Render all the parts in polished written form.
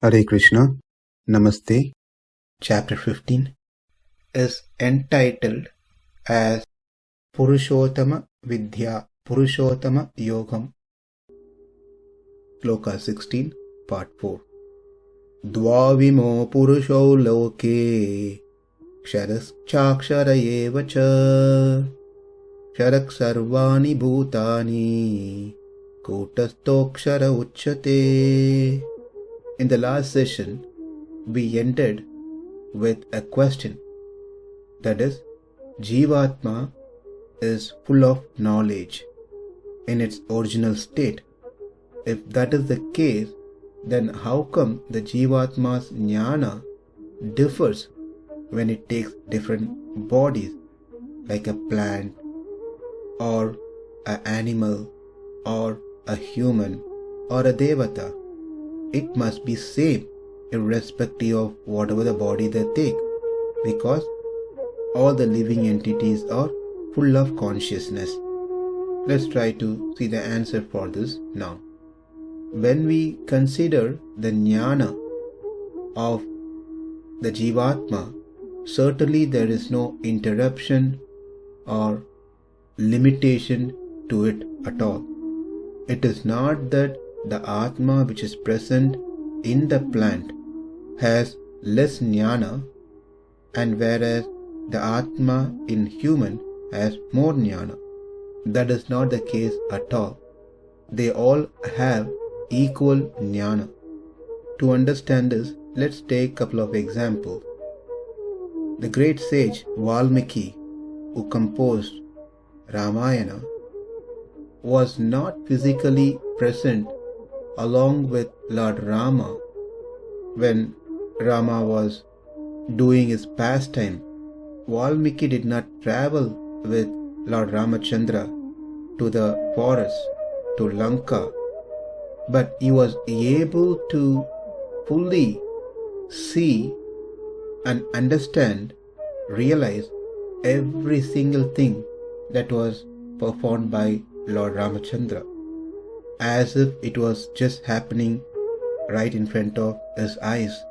Hare Krishna, Namaste. Chapter 15 is entitled as Purushottama Vidya, Purushottama Yogam. Sloka 16, Part 4. Dvāv imau puruṣau loke, kṣaraś cākṣara eva ca, kṣaraḥ sarvāṇi bhūtāni, kūṭa-stho kṣara ucyate. In the last session, we ended with a question. That is, Jivatma is full of knowledge in its original state. If that is the case, then how come the Jivatma's jnana differs when it takes different bodies, like a plant, or an animal, or a human, or a devata? It must be same irrespective of whatever the body they take, because all the living entities are full of consciousness. Let's try to see the answer for this now. When we consider the jnana of the Jivatma, certainly there is no interruption or limitation to it at all. It is not that the Atma which is present in the plant has less jnana, and whereas the Atma in human has more jnana. That is not the case at all. They all have equal jnana. To understand this, let's take a couple of examples. The great sage Valmiki, who composed Ramayana, was not physically present along with Lord Rama when Rama was doing his pastime. Valmiki did not travel with Lord Ramachandra to the forest, to Lanka, but he was able to fully see and understand, realize every single thing that was performed by Lord Ramachandra, as if it was just happening right in front of his eyes.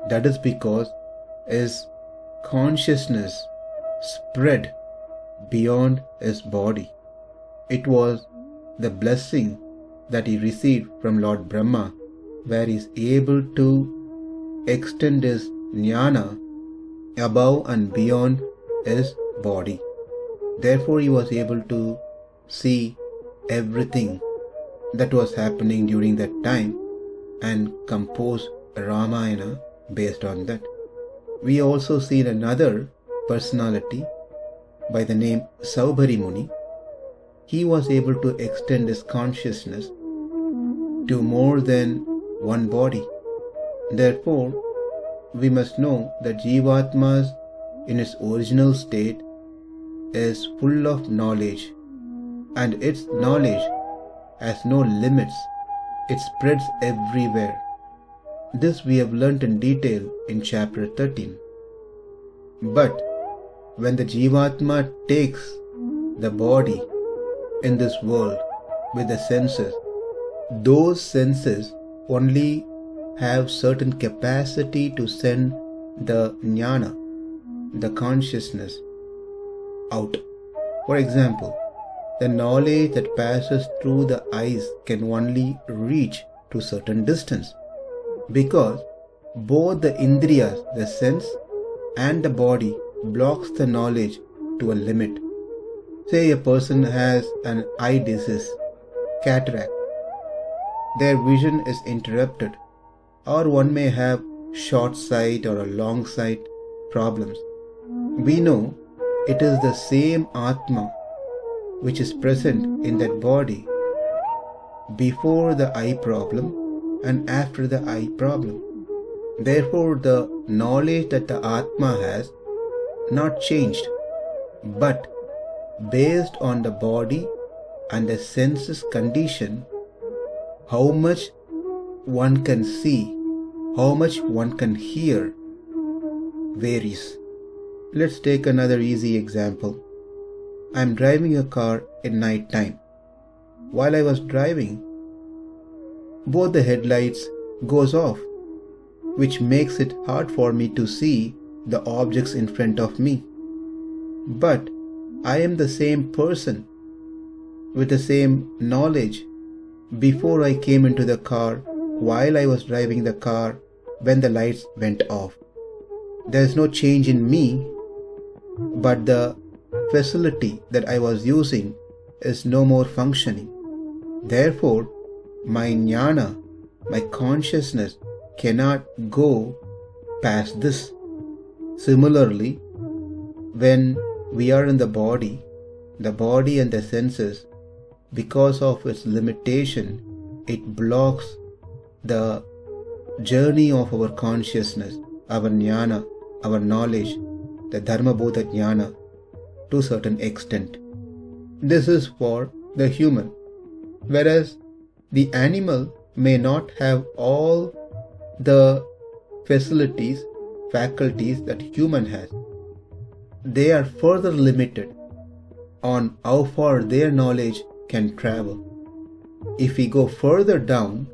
That is because his consciousness spread beyond his body. It was the blessing that he received from Lord Brahma, where he is able to extend his jnana above and beyond his body. Therefore he was able to see everything that was happening during that time and compose Ramayana based on that. We also see another personality by the name Saubhari Muni. He was able to extend his consciousness to more than one body. Therefore, we must know that Jivatmas in its original state is full of knowledge, and its knowledge has no limits. It spreads everywhere. This we have learnt in detail in chapter 13. But when the Jivatma takes the body in this world with the senses, those senses only have certain capacity to send the jnana, the consciousness, out. For example, the knowledge that passes through the eyes can only reach to certain distance, because both the indriyas, the sense, and the body blocks the knowledge to a limit. Say a person has an eye disease, cataract. Their vision is interrupted, or one may have short sight or a long sight problems. We know it is the same Atma which is present in that body before the eye problem and after the eye problem. Therefore, the knowledge that the Atma has not changed, but based on the body and the senses condition, how much one can see, how much one can hear varies. Let's take another easy example. I am driving a car in night time. While I was driving, both the headlights goes off which makes it hard for me to see the objects in front of me. But I am the same person with the same knowledge before I came into the car, while I was driving the car, when the lights went off. There is no change in me, but the facility that I was using is no more functioning. Therefore, my jnana, my consciousness cannot go past this. Similarly, when we are in the body and the senses, because of its limitation, it blocks the journey of our consciousness, our jnana, our knowledge, the dharmabodha jnana, to a certain extent. This is for the human. Whereas the animal may not have all the facilities, faculties that human has. They are further limited on how far their knowledge can travel. If we go further down,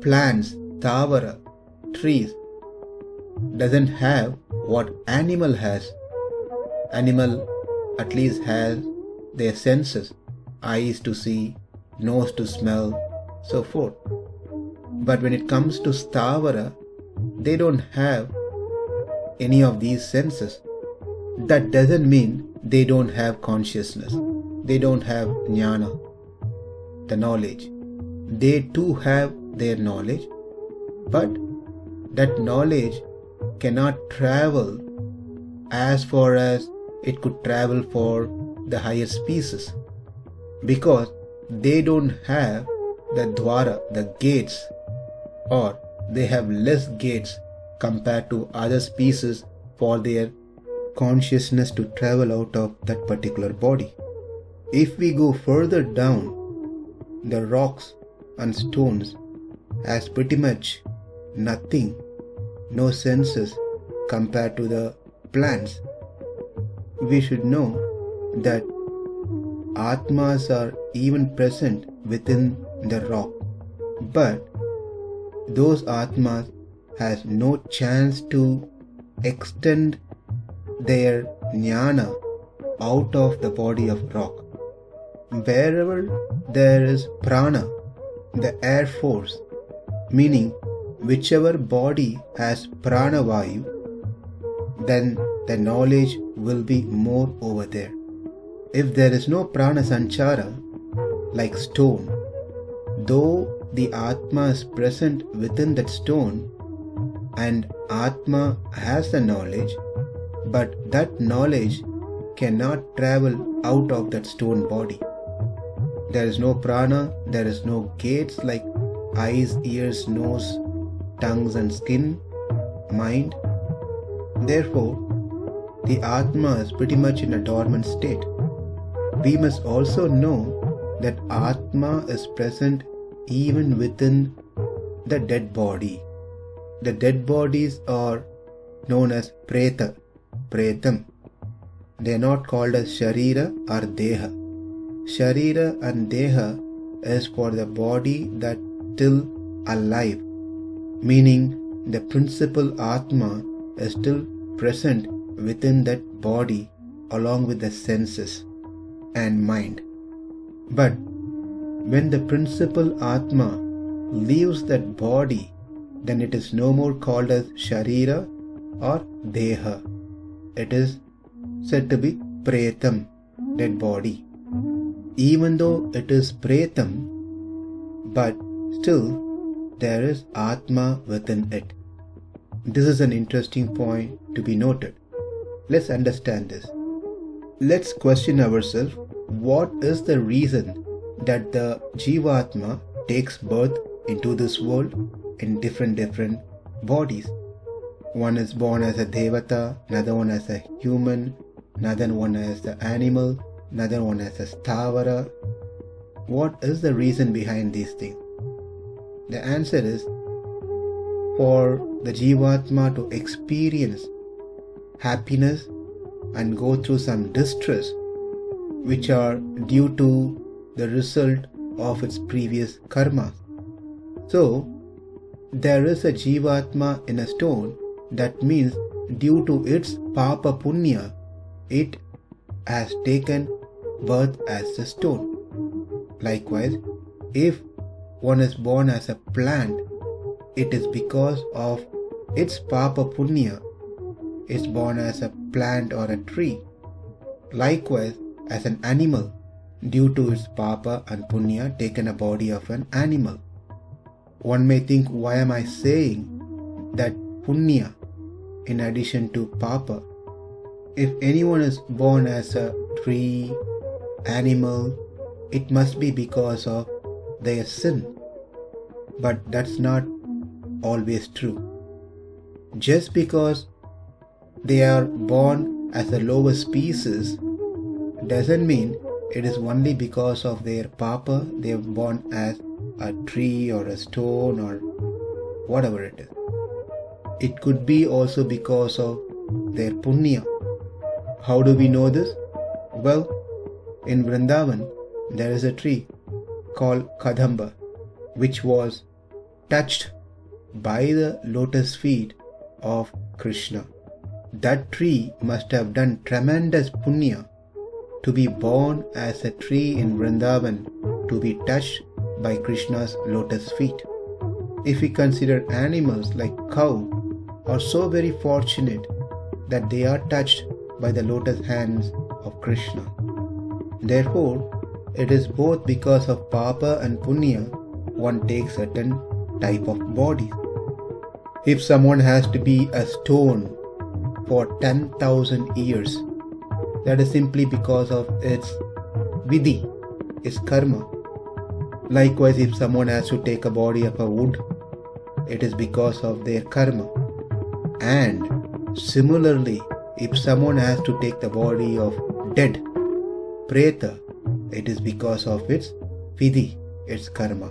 plants, dvāv, trees doesn't have what animal has. Animal at least has their senses, eyes to see, nose to smell, so forth. But when it comes to kṣara, they don't have any of these senses. That doesn't mean they don't have consciousness. They don't have jnana, the knowledge. They too have their knowledge, but that knowledge cannot travel as far as it could travel for the higher species, because they don't have the dvāra, the gates, or they have less gates compared to other species for their consciousness to travel out of that particular body. If we go further down, the rocks and stones has pretty much nothing, no senses compared to the plants. We should know that atmas are even present within the rock, but those atmas has no chance to extend their jnana out of the body of rock. Wherever there is prana, the air force, meaning whichever body has prana vayu, then the knowledge will be more over there. If there is no prana sanchara, like stone, though the atma is present within that stone and atma has the knowledge, but that knowledge cannot travel out of that stone body. There is no prana, there is no gates like eyes, ears, nose, tongues and skin, mind. Therefore, the atma is pretty much in a dormant state. We must also know that atma is present even within the dead body. The dead bodies are known as preta, pretam. They are not called as sharira or deha. Sharira and deha is for the body that still alive, meaning the principal atma is still present within that body along with the senses and mind. But when the principal atma leaves that body, then it is no more called as sharira or deha. It is said to be pretam, dead body. Even though it is pretam, but still there is atma within it. This is an interesting point to be noted. Let's understand this. Let's question ourselves, what is the reason that the jivatma takes birth into this world in different bodies? One is born as a devata, another one as a human, another one as the animal, another one as a sthāvara. What is the reason behind these things? The answer is, for the jivatma to experience happiness and go through some distress which are due to the result of its previous karma. So, there is a Jivatma in a stone, that means due to its papa punya, it has taken birth as a stone. Likewise, if one is born as a plant, it is because of its papa punya is born as a plant or a tree. Likewise, as an animal, due to its papa and punya, taken a body of an animal. One may think, why am I saying that punya in addition to papa? If anyone is born as a tree, animal, it must be because of their sin. But that's not always true. Just because they are born as a lower species doesn't mean it is only because of their papa they are born as a tree or a stone or whatever it is. It could be also because of their punya. How do we know this? Well, in Vrindavan there is a tree called Kadamba, which was touched by the lotus feet of Krishna. That tree must have done tremendous punya to be born as a tree in Vrindavan, to be touched by Krishna's lotus feet. If we consider animals like cow are so very fortunate that they are touched by the lotus hands of Krishna. Therefore, it is both because of papa and punya one takes certain type of bodies. If someone has to be a stone for 10,000 years, that is simply because of its vidhi, its karma. Likewise, if someone has to take a body of a wood, it is because of their karma. And similarly, if someone has to take the body of dead preta, it is because of its vidhi, its karma.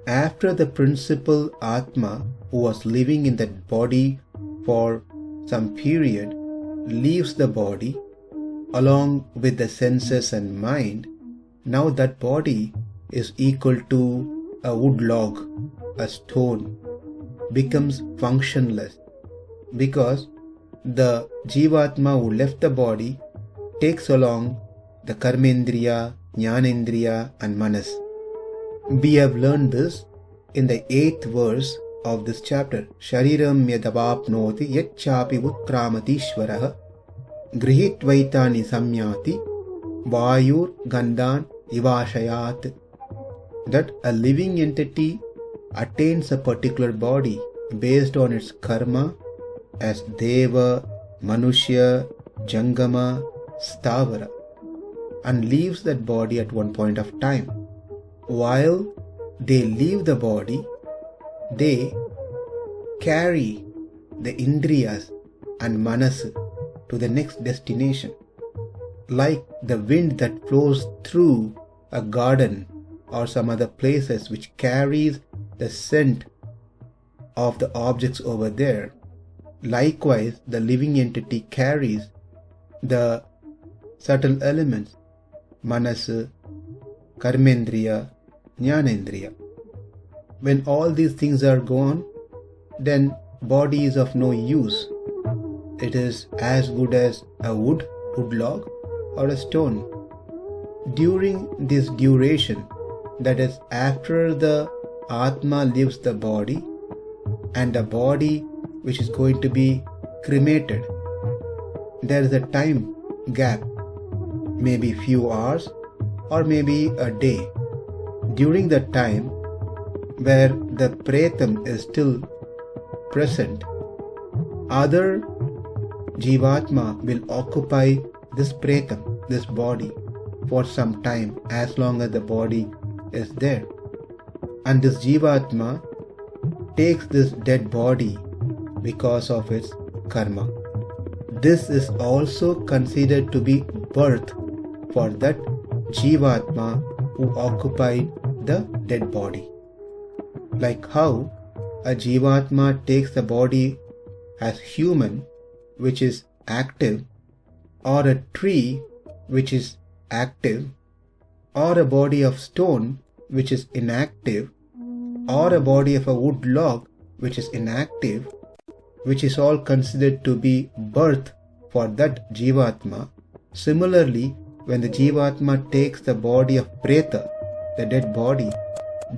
After the principal Atma, who was living in that body for some period, leaves the body along with the senses and mind, now that body is equal to a wood log, a stone, becomes functionless, because the Jivatma who left the body takes along the karmendriya, jnanendriya and manas. We have learned this in the 8th verse of this chapter. Shariram yadavapnoti yacchapi utkramatishvaraha grihitvaitani samyati vayur gandhan ivashayat. That a living entity attains a particular body based on its karma as deva, manushya, jangama, stavara, and leaves that body at one point of time. While they leave the body, they carry the indriyas and manas to the next destination. Like the wind that flows through a garden or some other places which carries the scent of the objects over there. Likewise, the living entity carries the subtle elements, manas, karmendriya, jnanendriya. When all these things are gone, then body is of no use. It is as good as a wood log or a stone. During this duration, that is after the Atma leaves the body and the body which is going to be cremated, there is a time gap, maybe few hours or maybe a day. During that time where the pretam is still present, other Jivatma will occupy this pretam, this body, for some time, as long as the body is there. And this Jivatma takes this dead body because of its karma. This is also considered to be birth for that Jivatma who occupied the dead body. Like how a Jivatma takes the body as human, which is active, or a tree, which is active, or a body of stone, which is inactive, or a body of a wood log which is inactive, which is all considered to be birth for that Jivatma. Similarly, when the Jivatma takes the body of Preta, the dead body,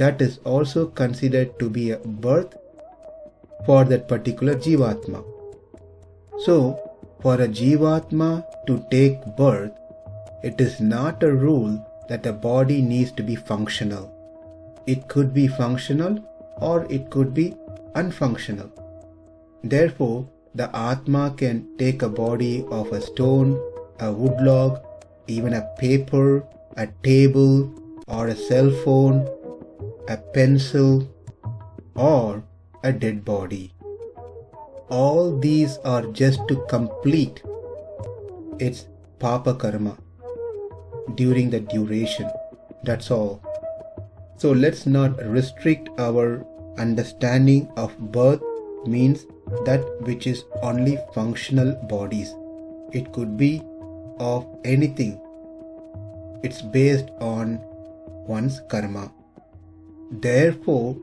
that is also considered to be a birth for that particular Jivatma. So, for a Jivatma to take birth, it is not a rule that the body needs to be functional. It could be functional or it could be unfunctional. Therefore, the Atma can take a body of a stone, a wood log, even a paper, a table, or a cell phone, a pencil, or a dead body. All these are just to complete its papa karma during the duration. That's all. So let's not restrict our understanding of birth means that which is only functional bodies. It could be of anything. It's based on one's karma. Therefore,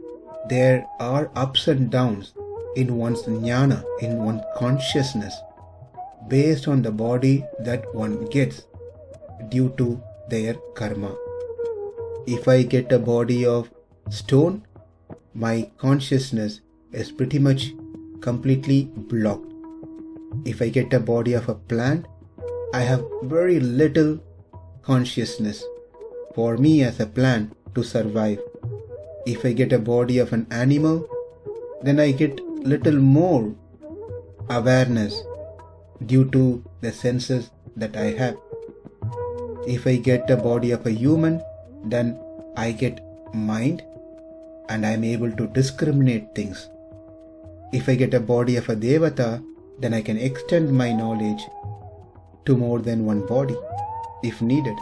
there are ups and downs in one's jnana, in one's consciousness, based on the body that one gets due to their karma. If I get a body of stone, my consciousness is pretty much completely blocked. If I get a body of a plant, I have very little consciousness for me as a plant to survive. If I get a body of an animal, then I get little more awareness due to the senses that I have. If I get a body of a human, then I get mind and I am able to discriminate things. If I get a body of a devata, then I can extend my knowledge to more than one body if needed.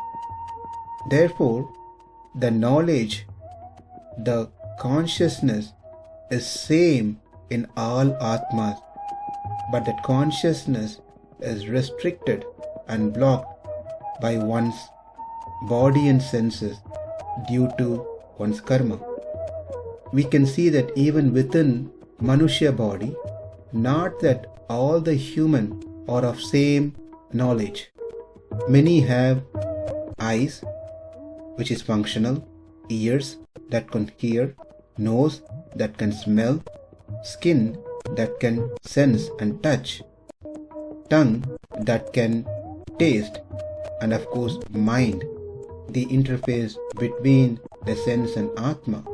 Therefore, the knowledge, the consciousness is same in all Atmas, but that consciousness is restricted and blocked by one's body and senses due to one's karma. We can see that even within Manushya body, not that all the human are of same knowledge. Many have eyes, which is functional, ears that can hear, nose that can smell, skin that can sense and touch, tongue that can taste, and of course mind, the interface between the sense and Atma.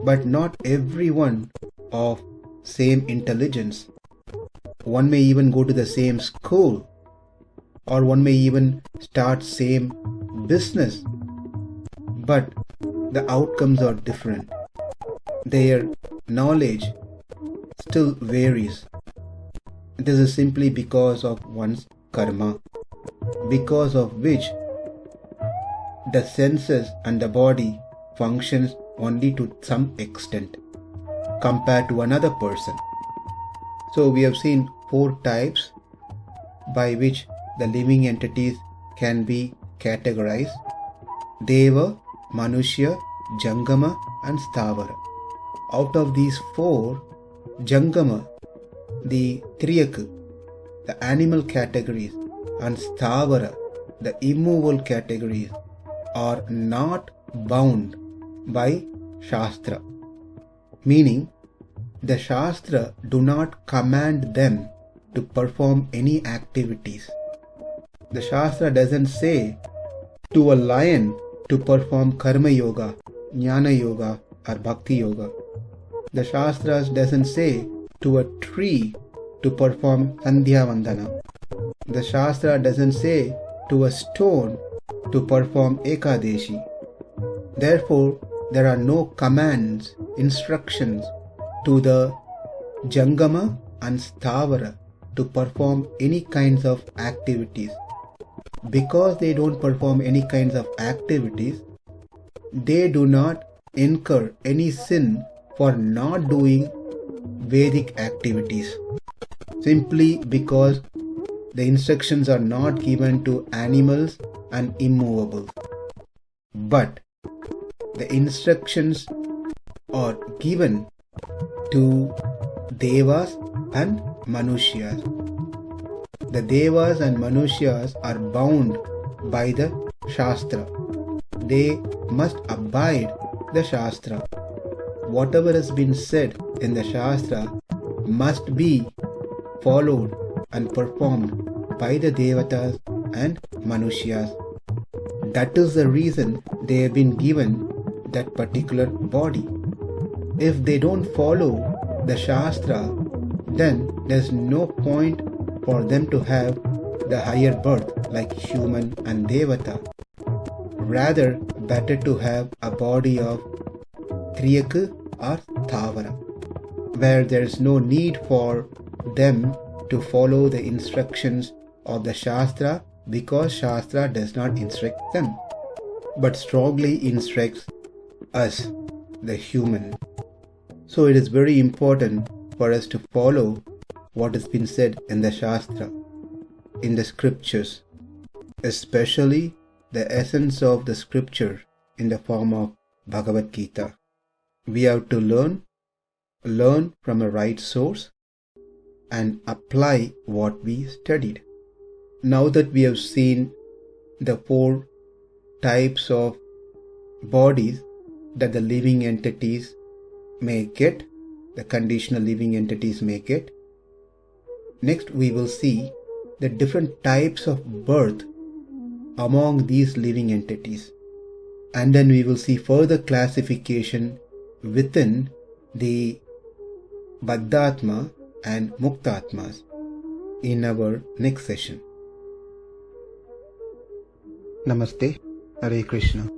But not everyone of same intelligence. One may even go to the same school, or one may even start same business, but the outcomes are different. Their knowledge still varies. This is simply because of one's karma, because of which the senses and the body functions only to some extent compared to another person. So we have seen 4 types by which the living entities can be categorized: Deva, Manushya, Jangama and Sthavara. Out of these 4, Jangama, the Triyak, the animal categories, and Sthavara, the immovable categories, are not bound by Shastra. Meaning, the Shastra do not command them to perform any activities. The Shastra doesn't say to a lion to perform Karma Yoga, Jnana Yoga or Bhakti Yoga. The Shastras doesn't say to a tree to perform Sandhya Vandana. The Shastra doesn't say to a stone to perform Ekadeshi. Therefore, there are no commands, instructions to the Jangama and Sthavara to perform any kinds of activities. Because they don't perform any kinds of activities, they do not incur any sin for not doing Vedic activities, simply because the instructions are not given to animals and immovable. But the instructions are given to devas and manushyas. The devas and manushyas are bound by the shastra. They must abide the shastra. Whatever has been said in the shastra must be followed and performed by the devatas and manushyas. That is the reason they have been given that particular body. If they don't follow the shastra, then there's no point for them to have the higher birth like human and devata. Rather, better to have a body of kriyaku or thāvara, where there is no need for them to follow the instructions of the shastra, because shastra does not instruct them, but strongly instructs us, the human. So it is very important for us to follow what has been said in the shastra, in the scriptures, especially the essence of the scripture in the form of Bhagavad Gita. We have to learn from a right source and apply what we studied. Now that we have seen the 4 types of bodies that the living entities may get, the conditional living entities may get, next we will see the different types of birth among these living entities, and then we will see further classification within the Baddhatma and Muktatmas in our next session. Namaste. Hare Krishna.